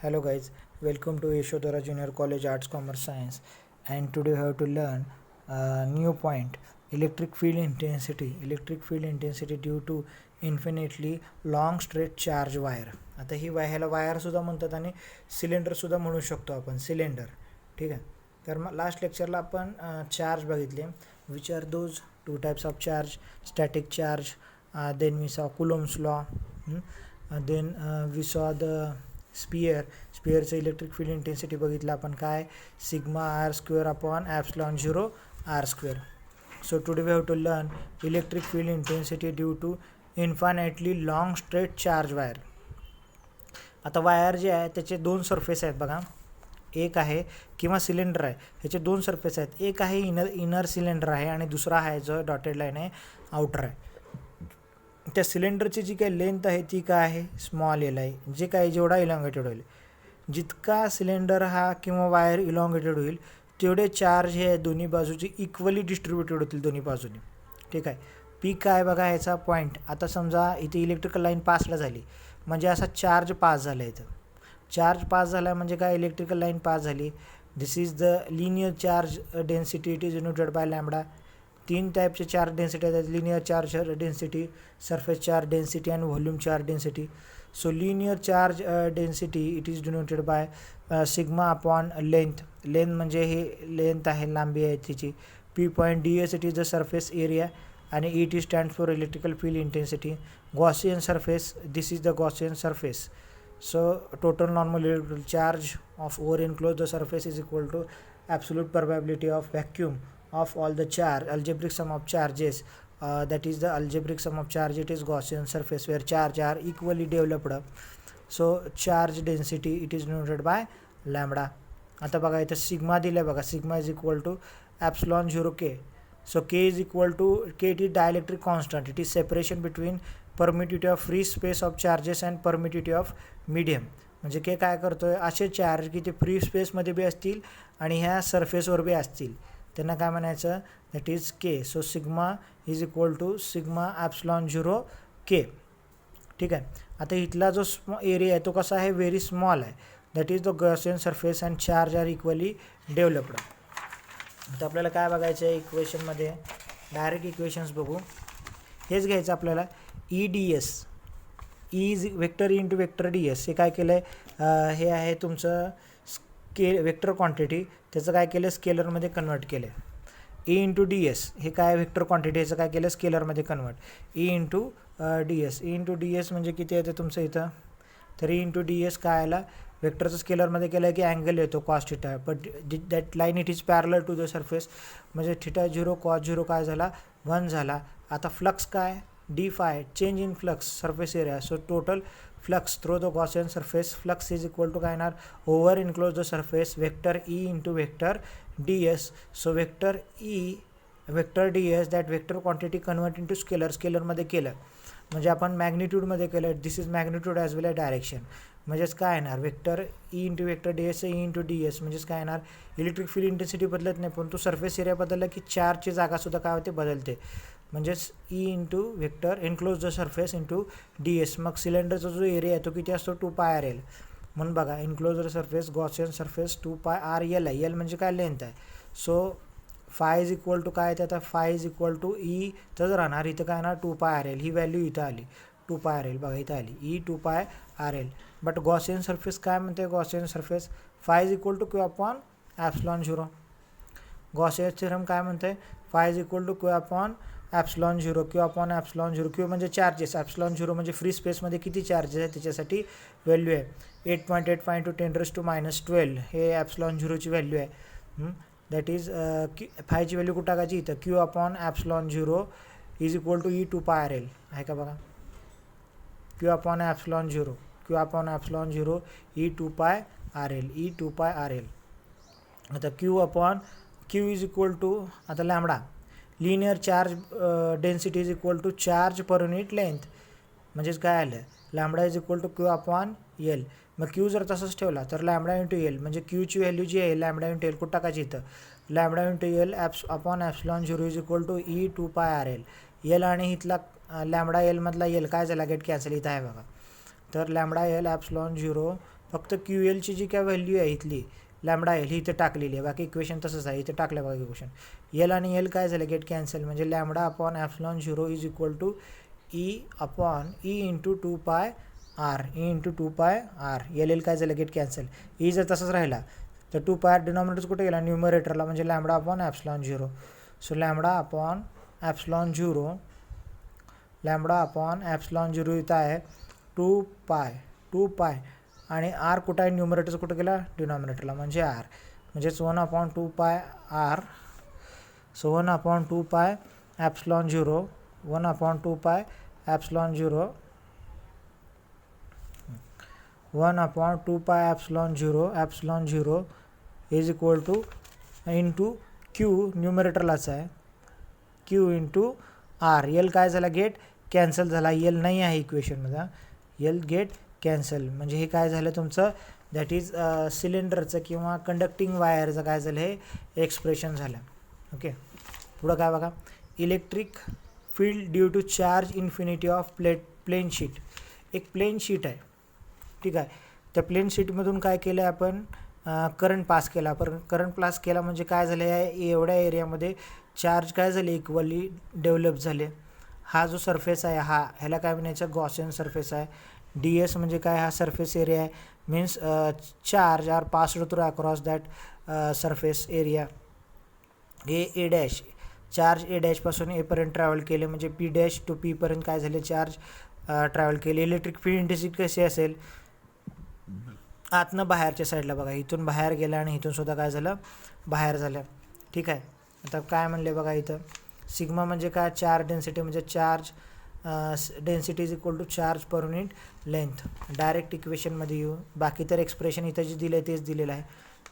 Hello guys, welcome to Yashodhara Junior College Arts Commerce Science, and today we have to learn a new point, electric field intensity. Electric field intensity due to infinitely long straight charge wire. आता ही ह्याला wire सुद्धा म्हणतात आणि cylinder सुद्धा म्हणू शकतो आपण, cylinder. ठीक आहे. तर मग लास्ट लेक्चरला आपण चार्ज बघितले, which are those two types of charge, static charge, then we saw Coulomb's law, then we saw the स्पियरचं इलेक्ट्रिक फील्ड इंटेन्सिटी बघितलं आपण काय, sigma r square upon epsilon 0 r square. So today we have to learn electric field intensity due to infinitely long straight charge wire. आता wire जे आहे त्याचे दोन surface आहेत बघा, एक आहे किंवा सिलेंडर आहे, ह्याचे दोन सरफेस आहेत. एक आहे इनर सिलेंडर आहे आणि दुसरा आहे जो डॉटेड लाईन आहे आउटर आहे. त्या सिलेंडरची जी काही लेंथ आहे ती काय आहे, स्मॉल एल आहे. जे काय जेवढा इलॉंगेटेड होईल, जितका सिलेंडर हा किंवा वायर इलॉंगेटेड होईल तेवढे चार्ज हे दोन्ही बाजूचे इक्वली डिस्ट्रीब्युटेड होतील दोन्ही बाजूनी. ठीक आहे. पी काय बघा ह्याचा पॉईंट. आता समजा इथे इलेक्ट्रिकल लाईन पासला झाली म्हणजे असा चार्ज पास झाला, इथं चार्ज पास झाला म्हणजे काय, इलेक्ट्रिकल लाईन पास झाली. This is the linear charge density, it is denoted by lambda. तीन टाईपचे चार्ज डेन्सिटी आहेत, linear charge density, surface charge density आणि volume charge density. So linear charge density it is denoted by sigma upon length. Length म्हणजे हे length आहे, लांबी आहे तिची. P point D S it is the surface area आणि E T stand for electrical field intensity. Gaussian surface, this is the Gaussian surface. So total normal electrical charge of over enclosed the surface is equal to absolute probability of vacuum of all the charge, algebraic sum of charges, that is the algebraic sum of charge. It is Gaussian surface where charge are equally developed. So charge density it is denoted by lambda. आता बघा इथं sigma दिलं बघा, sigma is equal to epsilon 0 K. So K is equal to K, it is dielectric constant, it is separation between permittivity of free space of charges and permittivity of medium. म्हणजे K काय करतोय, असे charge की ते free स्पेसमध्ये बी असतील आणि ह्या सरफेसवर बी असतील, त्यांना काय म्हणायचं, that is K. So sigma is equal to sigma epsilon 0 K. ठीक आहे. आता इथला जो एरिया आहे तो कसा आहे, व्हेरी स्मॉल आहे, that is the Gaussian surface and charge are equally developed. आता आपल्याला काय बघायचं आहे इक्वेशनमध्ये, डायरेक्ट इक्वेशन्स बघू. हेच घ्यायचं आपल्याला, E D S, E is vector into vector D S. हे काय केलं आहे, हे आहे तुमचं वेक्टर क्वांटिटी, त्याचं काय केलं स्केलरमध्ये कन्वर्ट केलं आहे. ई इंटू डी एस हे काय वेक्टर क्वांटिटी, ह्याचं काय केलं स्केलरमध्ये convert, E into D S. E into D S म्हणजे किती येते तुमचं इथं, तर ई इंटू डी एस काय आला, वेक्टरचं स्केलरमध्ये केलं की अँगल येतो cos theta, but that line it is parallel to the surface, म्हणजे थिटा 0 कॉस 0 काय झाला, 1 झाला. आता फ्लक्स काय, D phi, change in flux surface area. So total flux through the Gaussian surface, flux is equal to काय येणार, over enclose the surface vector E into vector D S. So vector E vector D S, that vector quantity convert into scalar, स्केलरमध्ये केलं म्हणजे आपण मॅग्निट्यूडमध्ये केलं, this is magnitude as well as direction. म्हणजेच काय येणार, vector E into vector D S, E into D S म्हणजेच काय येणार, इलेक्ट्रिक फील्ड इंटेन्सिटी बदलत नाही, पण तो सरफेस एरिया बदलला की चार्जची जागासुद्धा काय होते, बदलते. म्हणजेच E into vector enclose the surface into D S. मग सिलेंडरचा जो एरिया आहे तो किती असतो, 2 पाय आर एल. म्हणून बघा enclose the surface Gaussian surface 2 pi r L आहे, एल म्हणजे काय, लेंथ आहे. So phi is equal to काय येते, आता phi is equal to E तर राहणार इथं काय येणार, 2 पाय आर एल. ही व्हॅल्यू इथं आली 2 पाय आर एल, बघा इथं आली E 2 pi r L. But Gaussian surface काय म्हणते, Gaussian surface phi is equal to Q upon epsilon 0. Gaussian theorem काय म्हणते, phi is equal to Q upon epsilon 0, Q upon epsilon 0. Q म्हणजे charges, epsilon 0 म्हणजे free स्पेसमध्ये किती charges आहे त्याच्यासाठी व्हॅल्यू आहे. 8.85 इंटू 10⁻12 हे ॲप्सिलॉन 0ची व्हॅल्यू आहे. दॅट इज फायची व्हॅल्यू कुठं टाकायची, इथं Q upon epsilon 0 is equal to E 2 pi r L आहे का बघा, Q upon epsilon 0, Q upon epsilon 0 E 2 pi r L, E 2 pi r L. आता Q upon Q is equal to आता lambda, linear charge density is equal to charge per unit length. म्हणजेच काय आलं, lambda is equal to Q upon L. मग Q जर तसंच ठेवला तर लॅम्बडा इंटू एल, म्हणजे क्यूची व्हॅल्यू जी आहे लॅम्बडा इंटू एल कुठं टाकायची इथं, lambda into L upon epsilon 0 is equal to E 2 pi r L. L आणि इथला लॅम्बडा एलमधला एल काय झाला, गेट कॅन्सल इथं आहे बघा. तर लॅम्बडा एल ॲप्सिलॉन 0 फक्त क्यू एलची जी काय व्हॅल्यू आहे इथली लॅम्बडा एल ही इथे टाकलेली आहे, बाकी इक्वेशन तसंच आहे, इथे टाकलं बघा इक्वेशन. एल आणि एल काय झालं गेट कॅन्सल, म्हणजे lambda upon epsilon 0 is equal to E upon E into 2πr, E into 2πr. L काय झालं गेट कॅन्सल. ई जर तसंच राहिला तर 2πr डिनॉमिनेटर कुठे गेला न्यूमरेटरला, म्हणजे lambda upon epsilon 0. So lambda upon epsilon 0, lambda upon epsilon 0 इथं आहे 2π आणि आर कुठं आहे न्यूमरेटरचं कुठं गेला डिनॉमिनेटरला, म्हणजे आर, म्हणजेच 1/2πr. So 1/2π epsilon 0, 1/2π epsilon 0, 1/2π epsilon 0 is equal to into Q न्यूमरेटरलाच आहे, क्यू इंटू आर. एल काय झाला गेट कॅन्सल झाला, एल नाही आहे इक्वेशनमध्ये, एल गेट कॅन्सल. म्हणजे हे काय झालं तुमचं दॅट इज सिलेंडरचं किंवा कंडक्टिंग वायरचं काय झालं हे एक्सप्रेशन झालं. ओके, पुढं काय बघा, electric field due to charge infinity of plane sheet. एक प्लेन शीट आहे, ठीक आहे, त्या प्लेन शीटमधून काय केलं आहे आपण करंट पास केला. पण करंट पास केला म्हणजे काय झालं आहे एवढ्या एरियामध्ये चार्ज काय झाले इक्वली डेव्हलप झाले. हा जो सरफेस आहे ह्याला काय म्हणायचं गॉसियन सरफेस आहे. डी एस म्हणजे काय हा सरफेस एरिया आहे, means charge are passed through across that surface area. A dash charge A डॅशपासून एपर्यंत ट्रॅव्हल केले, म्हणजे पी डॅश टू पीपर्यंत काय झाले चार्ज ट्रॅव्हल केले. इलेक्ट्रिक फील्ड इंटेन्सिटी कशी असेल आतनं बाहेरच्या साईडला बघा, इथून बाहेर गेला आणि इथून सुद्धा काय झालं बाहेर झालं. ठीक आहे, आता काय म्हणले बघा इथं सिग्मा म्हणजे काय चार्ज डेन्सिटी, म्हणजे charge density is equal to charge per unit length. Direct इक्वेशनमध्ये येऊ, बाकी तर एक्सप्रेशन इथं जे दिलं आहे तेच दिलेलं आहे.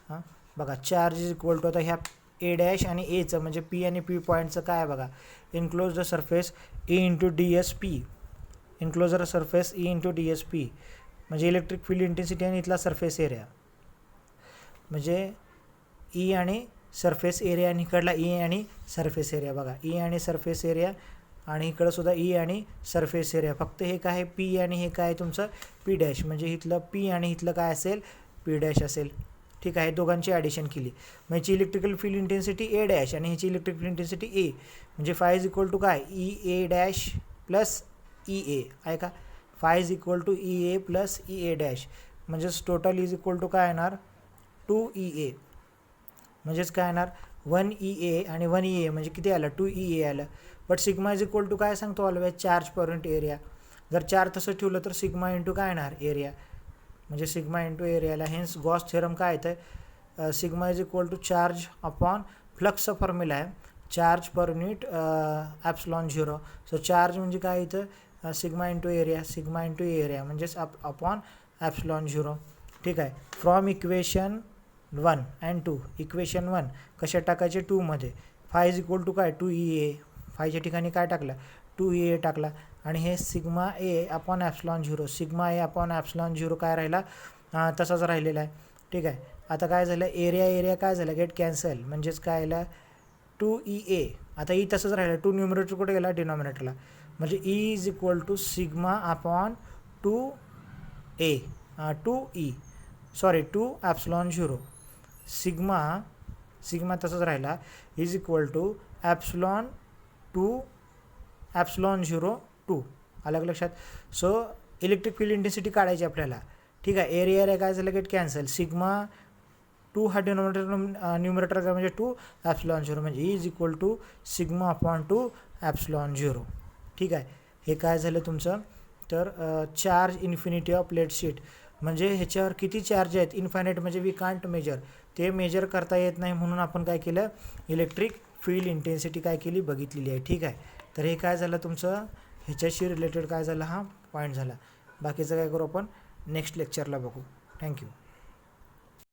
हां बघा चार्ज इज इक्वल टू आता ह्या ए डॅश आणि एचं म्हणजे पी आणि पी पॉईंटचं काय आहे बघा, enclose the surface E into D S P, enclose the surface E into D S P म्हणजे इलेक्ट्रिक फील्ड इंटेन्सिटी आणि इथला सरफेस एरिया, म्हणजे ई आणि सरफेस एरिया आणि इकडला ई आणि सरफेस एरिया. बघा ई आणि सरफेस एरिया आणि इकडं सुद्धा ई आणि सरफेस एरिया. फक्त हे काय आहे पी आणि हे काय तुमचं पी डॅश, म्हणजे इथलं पी आणि इथलं काय असेल पी डॅश असेल. ठीक आहे, दोघांची ॲडिशन केली मग ह्याची electrical field intensity A dash आणि ह्याची इलेक्ट्रिक फील्ड इंटेन्सिटी ए, म्हणजे फाय इज इक्वल टू काय E A dash plus E A आहे का. Phi is equal to E A plus E A dash, म्हणजेच टोटल इज इक्वल टू काय येणार 2 E ए, म्हणजेच काय येणार 1 ई ए आणि 1 ई ए म्हणजे किती आलं 2 ई ए आलं. But sigma is equal to काय सांगतो always charge per unit area. जर चार्ज तसं ठेवलं तर सिग्मा इंटू काय येणार एरिया, म्हणजे सिग्मा इंटू एरियाला. हेन्स गॉस थेरम काय येतं sigma is equal to charge upon फ्लक्सचा फॉर्म्युला आहे charge per unit epsilon 0. So charge म्हणजे काय इथं sigma into area, sigma into area म्हणजेच अपॉन ॲप्सिलॉन 0. ठीक आहे, फ्रॉम इक्वेशन 1 अँड 2, इक्वेशन 1 कशा टाकायचे 2 मध्ये फाय इज इक्वल टू काय 2 ई ए, फायच्या ठिकाणी काय टाकलं 2 ई ए टाकला आणि हे सिग्मा ए अपॉन ॲप्सिलॉन 0, सिग्मा ए अपॉन ॲप्सिलॉन 0 काय राहिला तसाच राहिलेला आहे. ठीक आहे, आता काय झालं एरिया काय झालं गेट कॅन्सल, म्हणजेच काय आलं 2 ई ए. आता ई तसंच राहिलं 2 न्यूमरेटर कुठे गेला डिनॉमिनेटरला, म्हणजे E is equal to sigma upon 2 A 2 E sorry 2 epsilon 0. Sigma तसंच राहिला is equal to epsilon 2 epsilon 0 2 अलग लक्षात. सो इलेक्ट्रिक फील्ड इंटेन्सिटी काढायची आपल्याला. ठीक आहे, एरिया काय झालं गेट कॅन्सल, सिग्मा 2 हा न्यूमरेटर काय म्हणजे 2 ॲप्सिलॉन 0 म्हणजे is equal to sigma upon 2 epsilon 0. ठीक आहे, हे काय झालं तुमचं तर charge infinity of plate sheet, म्हणजे ह्याच्यावर किती चार्ज आहेत इन्फायनाईट, म्हणजे वी कांट मेजर, ते मेजर करता येत नाही म्हणून आपण काय केलं इलेक्ट्रिक फील्ड इंटेन्सिटी काय केली बघितलेली आहे. ठीक आहे, तर हे काय झालं तुमचं ह्याच्याशी रिलेटेड काय झालं हा पॉईंट झाला. बाकीचं काय करू आपण नेक्स्ट लेक्चरला बघू. थँक्यू.